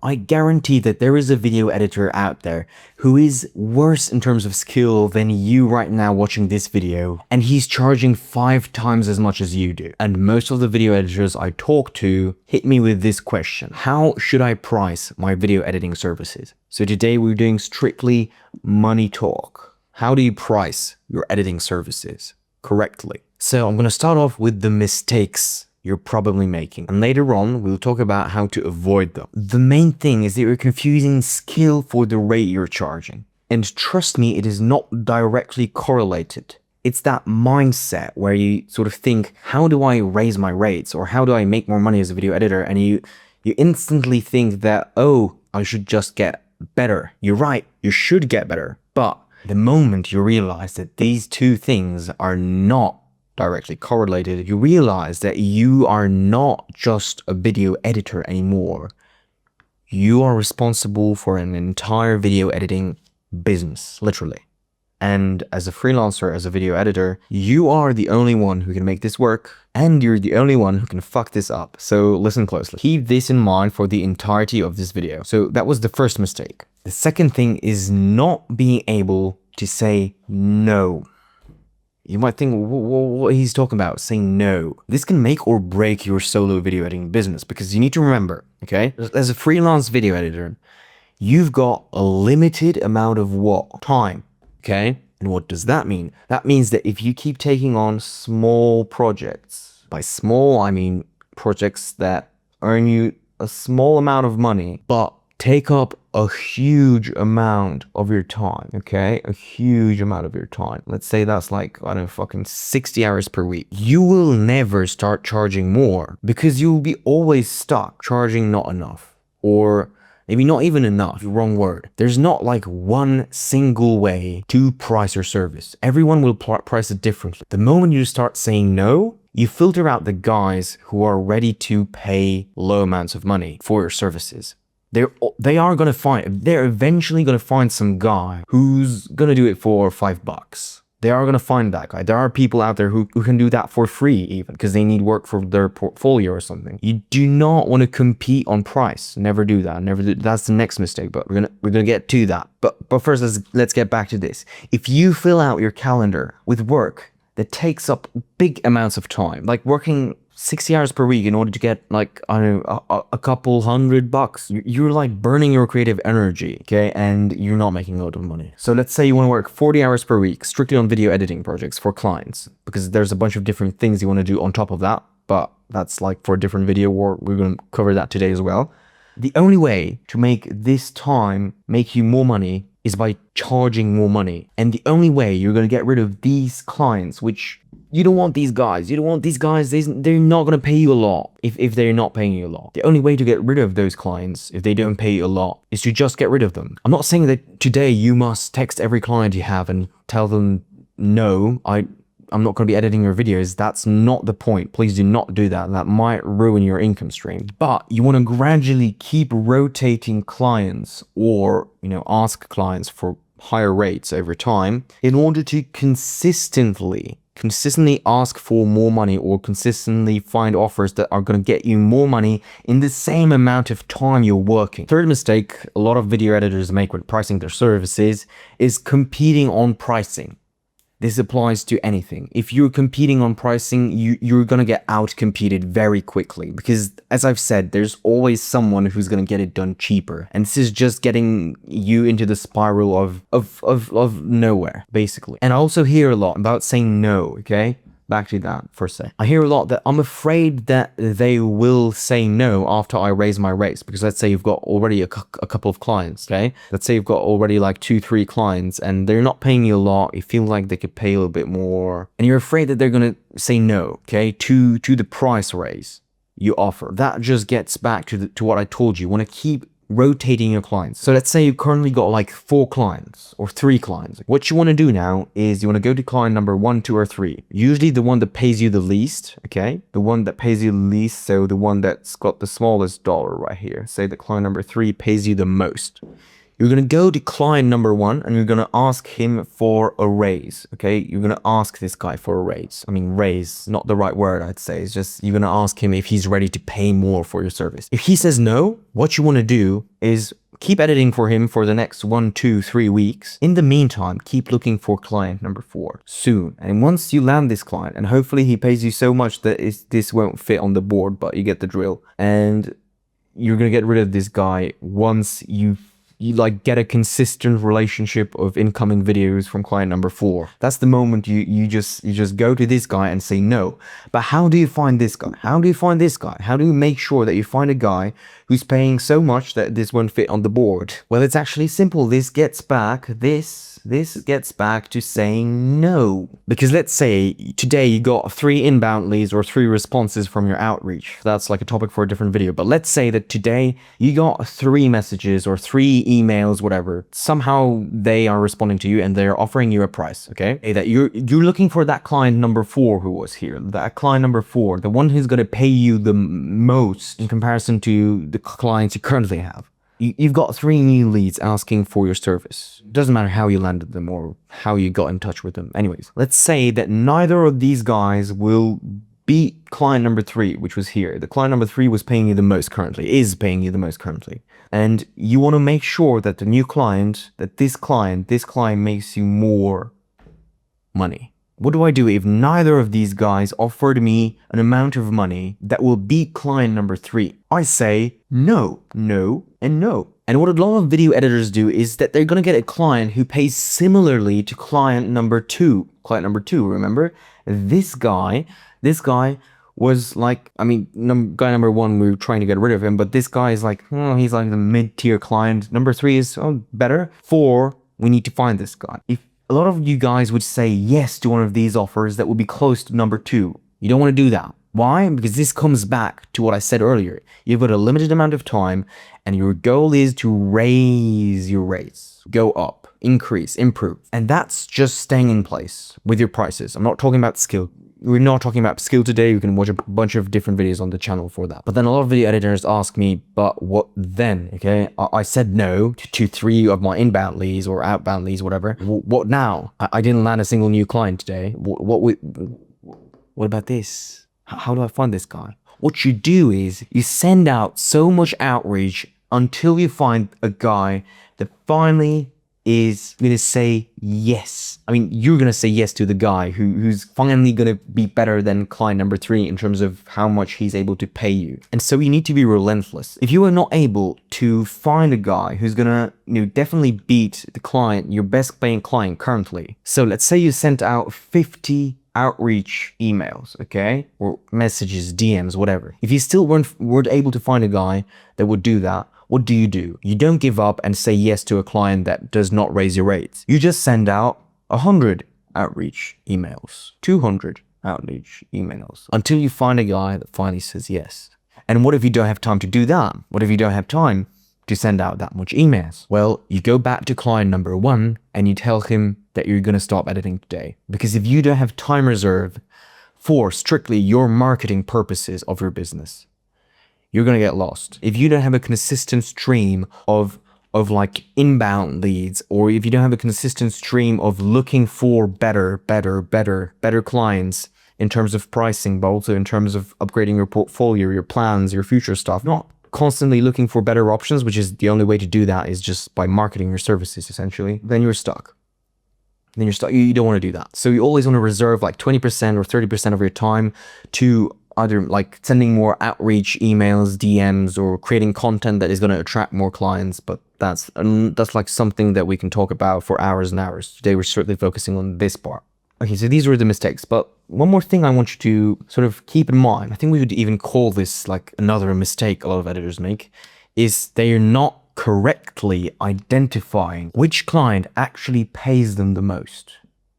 I guarantee that there is a video editor out there who is worse in terms of skill than you right now watching this video, and he's charging 5 times as much as you do. And most of the video editors I talk to hit me with this question: how should I price my video editing services? So today we're doing strictly money talk. How do you price your editing services correctly? So I'm going to start off with the mistakes you're probably making, and later on we'll talk about how to avoid them. The main thing is that you're confusing skill for the rate you're charging. And trust me, it is not directly correlated. It's that mindset where you sort of think, how do I raise my rates, or how do I make more money as a video editor? And you instantly think that, oh, I should just get better. You're right, you should get better. But the moment you realize that these two things are not directly correlated, you realize that you are not just a video editor anymore. You are responsible for an entire video editing business, literally. And as a freelancer, as a video editor, you are the only one who can make this work, and you're the only one who can fuck this up. So listen closely. Keep this in mind for the entirety of this video. So that was the first mistake. The second thing is not being able to say no. You might think, what he's talking about, saying no. This can make or break your solo video editing business, because you need to remember, okay? As a freelance video editor, you've got a limited amount of what? Time, okay? And what does that mean? That means that if you keep taking on small projects, by small, I mean projects that earn you a small amount of money, but take up a huge amount of your time, okay? A huge amount of your time. Let's say that's like, I don't know, fucking 60 hours per week. You will never start charging more, because you'll be always stuck charging not enough, or maybe not even enough, wrong word. There's not like one single way to price your service. Everyone will price it differently. The moment you start saying no, you filter out the guys who are ready to pay low amounts of money for your services. They're eventually going to find some guy who's going to do it for $5. They are going to find that guy. There are people out there who can do that for free, even because they need work for their portfolio or something. You do not want to compete on price. Never do that. Never do. That's the next mistake, but we're gonna get to that. But first, let's get back to this. If you fill out your calendar with work that takes up big amounts of time, like working 60 hours per week in order to get like, I don't know, a couple $100, you're like burning your creative energy, okay? And you're not making a lot of money. So let's say you want to work 40 hours per week strictly on video editing projects for clients, because there's a bunch of different things you want to do on top of that, but that's like for a different video, or we're going to cover that today as well. The only way to make this time make you more money is by charging more money. And the only way you're going to get rid of these clients, which you don't want these guys. You don't want these guys. They're not going to pay you a lot if they're not paying you a lot. The only way to get rid of those clients, if they don't pay you a lot, is to just get rid of them. I'm not saying that today you must text every client you have and tell them, no, I'm not going to be editing your videos. That's not the point. Please do not do that. That might ruin your income stream. But you want to gradually keep rotating clients, or, ask clients for higher rates over time in order to consistently ask for more money, or consistently find offers that are going to get you more money in the same amount of time you're working. Third mistake a lot of video editors make when pricing their services is competing on pricing. This applies to anything. If you're competing on pricing, you're going to get out-competed very quickly, because as I've said, there's always someone who's going to get it done cheaper. And this is just getting you into the spiral of nowhere, basically. And I also hear a lot about saying no, okay? Back to that for a sec. I hear a lot that I'm afraid that they will say no after I raise my rates, because let's say you've got already a couple of clients, okay? Let's say you've got already like 2-3 clients and they're not paying you a lot. You feel like they could pay a little bit more, and you're afraid that they're going to say no, okay, to the price raise you offer. That just gets back to what I told you. You want to keep rotating your clients. So let's say you currently got like 4 clients or 3 clients. What you want to do now is you want to go to client number 1, 2, or 3. Usually the one that pays you the least, okay? The one that pays you the least, so the one that's got the smallest dollar right here. Say the client number 3 pays you the most. You're going to go to client number one and you're going to ask him for a raise. Okay. You're going to ask this guy for a raise. I mean, raise, not the right word, I'd say. It's just, you're going to ask him if he's ready to pay more for your service. If he says no, what you want to do is keep editing for him for the next 1, 2, 3 weeks. In the meantime, keep looking for client number 4 soon. And once you land this client, and hopefully he pays you so much that this won't fit on the board, but you get the drill. And you're going to get rid of this guy once you like get a consistent relationship of incoming videos from client number 4. That's the moment you just go to this guy and say no. But how do you find this guy? How do you find this guy? How do you make sure that you find a guy who's paying so much that this won't fit on the board? Well, it's actually simple. This gets back to saying no. Because let's say today you got 3 inbound leads or 3 responses from your outreach. That's like a topic for a different video. But let's say that today you got 3 messages or 3 emails, whatever. Somehow they are responding to you and they're offering you a price, okay? That you're looking for that client number 4 who was here. That client number 4, the one who's going to pay you the most in comparison to the clients you currently have. You've got 3 new leads asking for your service. Doesn't matter how you landed them or how you got in touch with them. Anyways, let's say that neither of these guys will beat client number 3, which was here. The client number 3 was paying you the most currently, is paying you the most currently. And you want to make sure that the new client, that this client makes you more money. What do I do if neither of these guys offered me an amount of money that will beat client number 3? I say no, no, and no. And what a lot of video editors do is that they're going to get a client who pays similarly to client number 2. Client number 2, remember? This guy was like, I mean, guy number 1, we were trying to get rid of him, but this guy is like, he's like the mid-tier client. Number 3 is better. 4, we need to find this guy. If a lot of you guys would say yes to one of these offers that would be close to number 2. You don't want to do that. Why? Because this comes back to what I said earlier. You've got a limited amount of time and your goal is to raise your rates. Go up, increase, improve. And that's just staying in place with your prices. I'm not talking about skill. We're not talking about skill today. You can watch a bunch of different videos on the channel for that. But then a lot of video editors ask me, but what then? Okay, I said no to 3 of my inbound leads or outbound leads, whatever. What now? I didn't land a single new client today. What about this? How do I find this guy? What you do is you send out so much outreach until you find a guy that finally is going to say yes. I mean, you're going to say yes to the guy who's finally going to be better than client number 3 in terms of how much he's able to pay you. And so you need to be relentless. If you are not able to find a guy who's going to, definitely beat the client, your best paying client currently. So let's say you sent out 50 outreach emails, okay? Or messages, DMs, whatever. If you still weren't able to find a guy that would do that, what do? You don't give up and say yes to a client that does not raise your rates. You just send out 100 outreach emails, 200 outreach emails until you find a guy that finally says yes. And what if you don't have time to do that? What if you don't have time to send out that much emails? Well, you go back to client number 1 and you tell him that you're going to stop editing today. Because if you don't have time reserved for strictly your marketing purposes of your business, you're going to get lost. If you don't have a consistent stream of like inbound leads, or if you don't have a consistent stream of looking for better clients in terms of pricing, but also in terms of upgrading your portfolio, your plans, your future stuff, not constantly looking for better options, which is the only way to do that is just by marketing your services essentially, then you're stuck. You don't want to do that. So you always want to reserve like 20% or 30% of your time to either like sending more outreach emails, DMs, or creating content that is going to attract more clients. But that's like something that we can talk about for hours and hours. Today we're certainly focusing on this part. Okay, so these were the mistakes, but one more thing I want you to sort of keep in mind, I think we would even call this like another mistake a lot of editors make, is they're not correctly identifying which client actually pays them the most.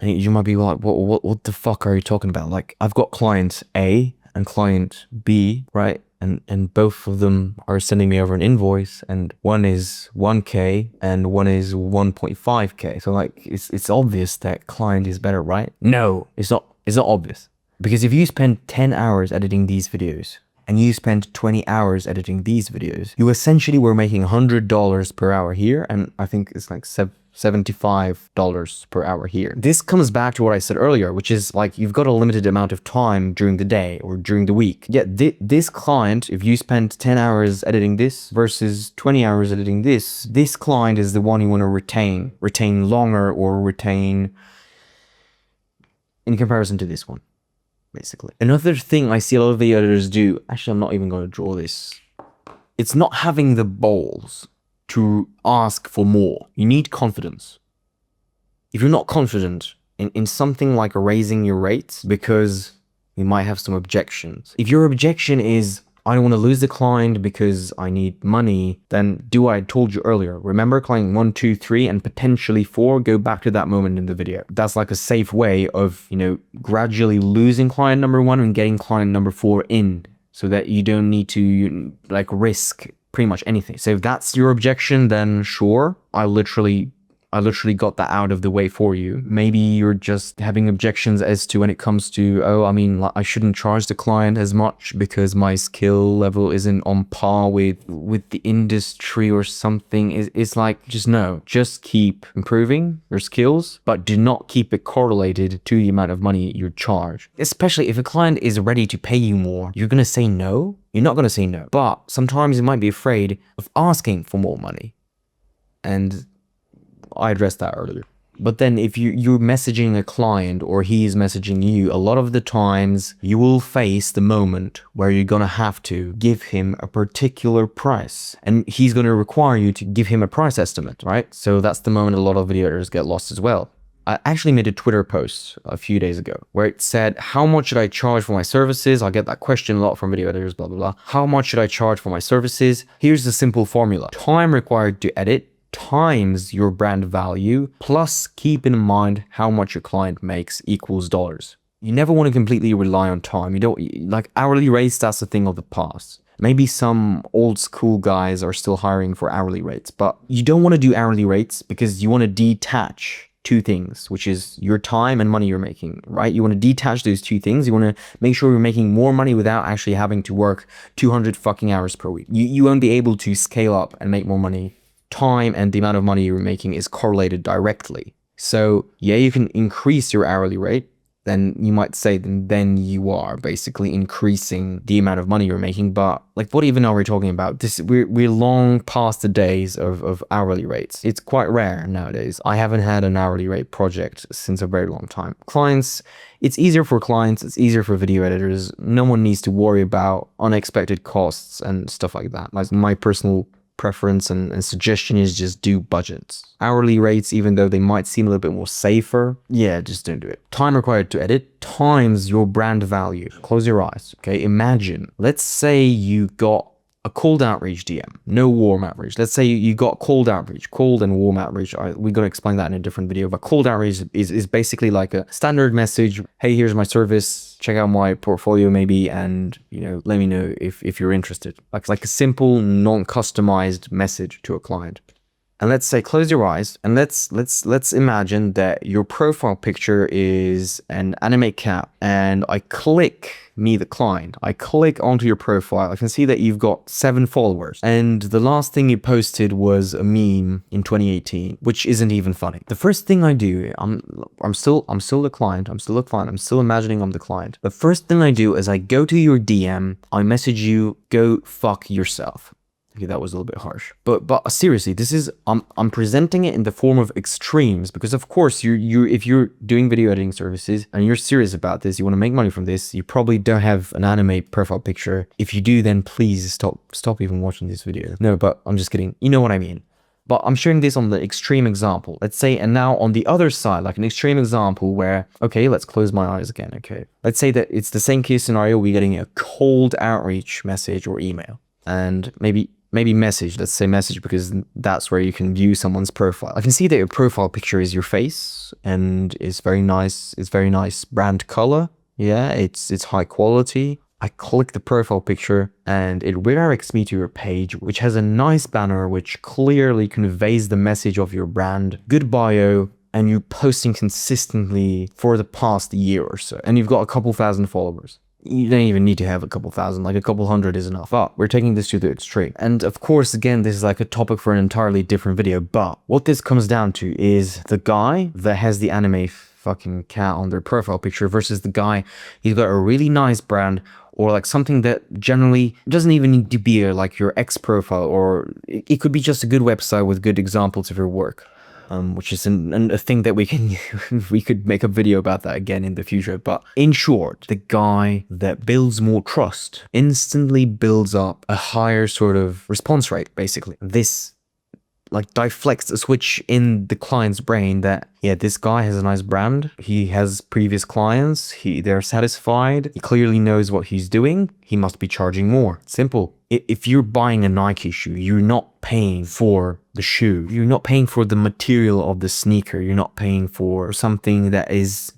And you might be like, what the fuck are you talking about? Like, I've got client A and client B, right? And both of them are sending me over an invoice, and one is 1K and one is 1.5K. So like, it's obvious that client is better, right? No, it's not obvious. Because if you spend 10 hours editing these videos and you spent 20 hours editing these videos, you essentially were making $100 per hour here, and I think it's like $75 per hour here. This comes back to what I said earlier, which is like you've got a limited amount of time during the day or during the week. Yet this client, if you spend 10 hours editing this versus 20 hours editing this client is the one you want to retain longer, or retain in comparison to this one, basically. Another thing I see a lot of video editors do, actually I'm not even going to draw this, it's not having the balls to ask for more. You need confidence. If you're not confident in something like raising your rates, because you might have some objections. If your objection is, I don't want to lose the client because I need money, then do what I told you earlier. Remember client 1, 2, 3, and potentially 4, go back to that moment in the video. That's like a safe way of, you know, gradually losing client number 1 and getting client number 4 in, so that you don't need to like risk pretty much anything. So if that's your objection, then sure, I literally got that out of the way for you. Maybe you're just having objections as to when it comes to, oh, I mean, I shouldn't charge the client as much because my skill level isn't on par with the industry or something. It's like, just no, just keep improving your skills, but do not keep it correlated to the amount of money you charge. Especially if a client is ready to pay you more, you're gonna say no? You're not gonna say no. But sometimes you might be afraid of asking for more money. And I addressed that earlier. But then if you're messaging a client or he's messaging you, a lot of the times you will face the moment where you're gonna have to give him a particular price, and he's gonna require you to give him a price estimate, right? So that's the moment a lot of video editors get lost as well. I actually made a Twitter post a few days ago where it said, how much should I charge for my services? I get that question a lot from video editors, blah, blah, blah. How much should I charge for my services? Here's the simple formula. Time required to edit times your brand value, plus keep in mind how much your client makes equals dollars. You never want to completely rely on time. You don't, like hourly rates, that's a thing of the past. Maybe some old school guys are still hiring for hourly rates, but you don't want to do hourly rates because you want to detach two things, which is your time and money you're making, right? You want to detach those two things. You want to make sure you're making more money without actually having to work 200 fucking hours per week. You won't be able to scale up and make more money. Time and the amount of money you're making is correlated directly. So yeah, you can increase your hourly rate. Then you might say then you are basically increasing the amount of money you're making. But like, what even are we talking about? We're long past the days of hourly rates. It's quite rare nowadays. I haven't had an hourly rate project since a very long time. Clients, it's easier for clients. It's easier for video editors. No one needs to worry about unexpected costs and stuff like that. Like my personal preference and suggestion is just do budgets. Hourly rates, even though they might seem a little bit more safer, yeah, just don't do it. Time required to edit times your brand value. Close your eyes, okay? Imagine, let's say you got a cold outreach DM, no warm outreach. Let's say you got cold outreach, cold and warm outreach. We're going to explain that in a different video, but cold outreach is basically like a standard message. Hey, here's my service. Check out my portfolio maybe, and you know, let me know if you're interested. Like a simple, non-customized message to a client. And let's say, close your eyes, and let's imagine that your profile picture is an anime cat, and I click me, the client. I click onto your profile. I can see that you've got 7 followers, and the last thing you posted was a meme in 2018, which isn't even funny. The first thing I do, I'm still the client. I'm still imagining I'm the client. The first thing I do is I go to your DM. I message you, go fuck yourself. Okay, that was a little bit harsh, but seriously, this is I'm presenting it in the form of extremes, because of course if you're doing video editing services and you're serious about this, you want to make money from this, you probably don't have an anime profile picture. If you do, then please stop even watching this video. No, but I'm just kidding. You know what I mean. But I'm showing this on the extreme example. Let's say, and now on the other side, like an extreme example where, okay, let's close my eyes again. Okay, let's say that it's the same case scenario. We're getting a cold outreach message or email, and maybe message. Let's say message because that's where you can view someone's profile. I can see that your profile picture is your face and it's very nice. It's very nice brand color. Yeah, it's high quality. I click the profile picture and it redirects me to your page, which has a nice banner which clearly conveys the message of your brand, good bio, and you're posting consistently for the past year or so, and you've got a couple thousand followers. You don't even need to have a couple thousand, like a couple hundred is enough. But we're taking this to the extreme. And of course, again, this is like a topic for an entirely different video. But what this comes down to is the guy that has the anime fucking cat on their profile picture versus the guy, he's got a really nice brand, or like something that generally doesn't even need to be like your ex profile, or it could be just a good website with good examples of your work. Which is a thing that we can we could make a video about that again in the future. But in short, the guy that builds more trust instantly builds up a higher sort of response rate, basically. This like deflects a switch in the client's brain that, yeah, this guy has a nice brand, he has previous clients, they're satisfied, he clearly knows what he's doing, he must be charging more. Simple. If you're buying a Nike shoe, you're not paying for the shoe, you're not paying for the material of the sneaker, you're not paying for something that is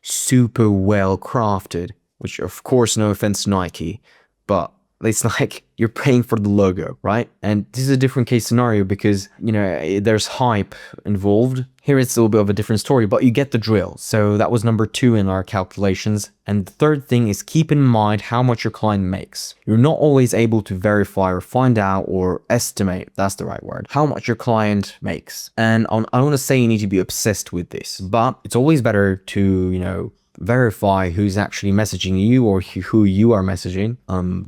super well crafted, which of course, no offense to Nike, but it's like you're paying for the logo, right? And this is a different case scenario because, you know, there's hype involved. Here it's a little bit of a different story, but you get the drill. So that was number 2 in our calculations. And the third thing is keep in mind how much your client makes. You're not always able to verify or find out or estimate, that's the right word, how much your client makes. And I don't want to say you need to be obsessed with this, but it's always better to, you know, verify who's actually messaging you or who you are messaging,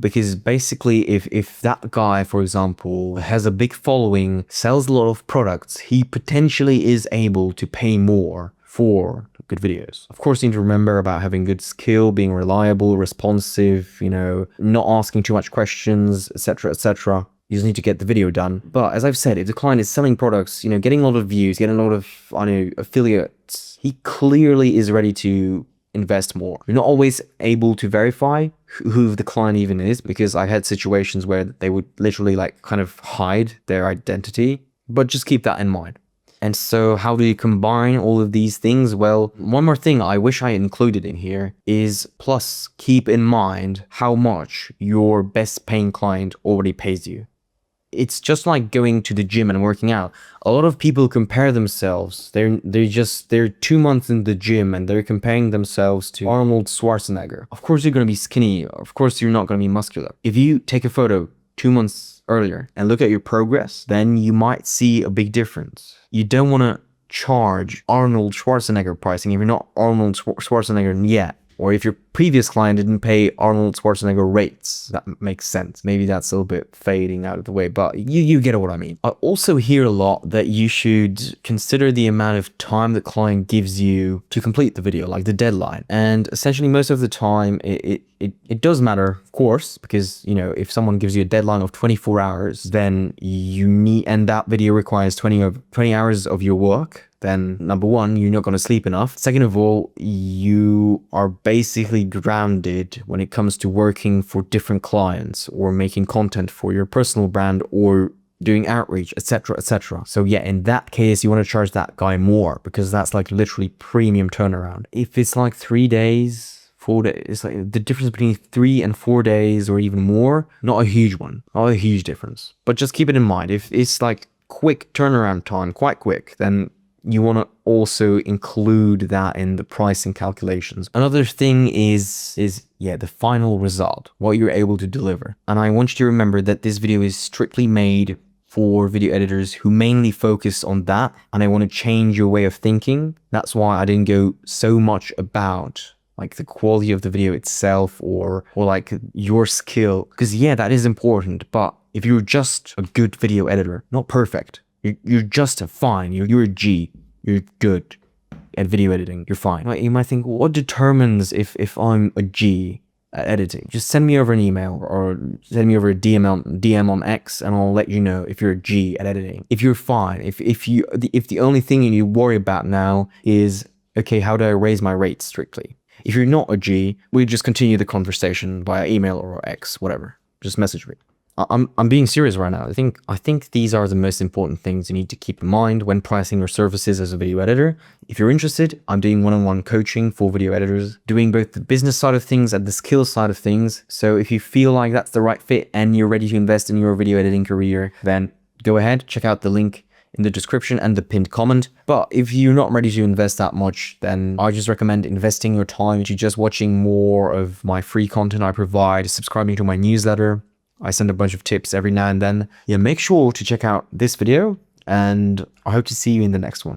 because basically if that guy, for example, has a big following, sells a lot of products, he potentially is able to pay more for good videos. Of course, you need to remember about having good skill, being reliable, responsive, you know, not asking too much questions, etc., etc. You just need to get the video done. But as I've said, if the client is selling products, you know, getting a lot of views, getting a lot of, I know, affiliates, he clearly is ready to invest more. You're not always able to verify who the client even is, because I had situations where they would literally like kind of hide their identity, but just keep that in mind. And so how do you combine all of these things? Well, one more thing I wish I included in here is plus keep in mind how much your best paying client already pays you. It's just like going to the gym and working out. A lot of people compare themselves. They're 2 months in the gym and they're comparing themselves to Arnold Schwarzenegger. Of course you're going to be skinny. Of course you're not going to be muscular. If you take a photo 2 months earlier and look at your progress, then you might see a big difference. You don't want to charge Arnold Schwarzenegger pricing if you're not Arnold Schwarzenegger yet. Or if your previous client didn't pay Arnold Schwarzenegger rates, that makes sense. Maybe that's a little bit fading out of the way, but you get what I mean. I also hear a lot that you should consider the amount of time the client gives you to complete the video, like the deadline. And essentially most of the time it does matter, of course, because, you know, if someone gives you a deadline of 24 hours, then you need, and that video requires 20 hours of your work, then number one, you're not going to sleep enough. Second of all, you are basically grounded when it comes to working for different clients or making content for your personal brand or doing outreach, etc., etc. So yeah, in that case, you want to charge that guy more because that's like literally premium turnaround. If it's like 3 days, 4 days, it's like the difference between 3 and 4 days or even more, not a huge one, not a huge difference. But just keep it in mind, if it's like quick turnaround time, quite quick, then you want to also include that in the pricing calculations. Another thing is the final result, what you're able to deliver. And I want you to remember that this video is strictly made for video editors who mainly focus on that. And I want to change your way of thinking. That's why I didn't go so much about like the quality of the video itself or like your skill. Because yeah, that is important. But if you're just a good video editor, not perfect, you're just fine. You're a G. You're good at video editing. You're fine. You might think, what determines if I'm a G at editing? Just send me over an email or send me over a DM on X, and I'll let you know if you're a G at editing. If you're fine. If the only thing you worry about now is, okay, how do I raise my rates strictly? If you're not a G, we just continue the conversation via email or X, whatever. Just message me. I'm being serious right now. I think these are the most important things you need to keep in mind when pricing your services as a video editor. If you're interested, I'm doing one-on-one coaching for video editors, doing both the business side of things and the skill side of things. So if you feel like that's the right fit and you're ready to invest in your video editing career, then go ahead, check out the link in the description and the pinned comment. But if you're not ready to invest that much, then I just recommend investing your time to just watching more of my free content I provide, subscribing to my newsletter. I send a bunch of tips every now and then. Yeah, make sure to check out this video, and I hope to see you in the next one.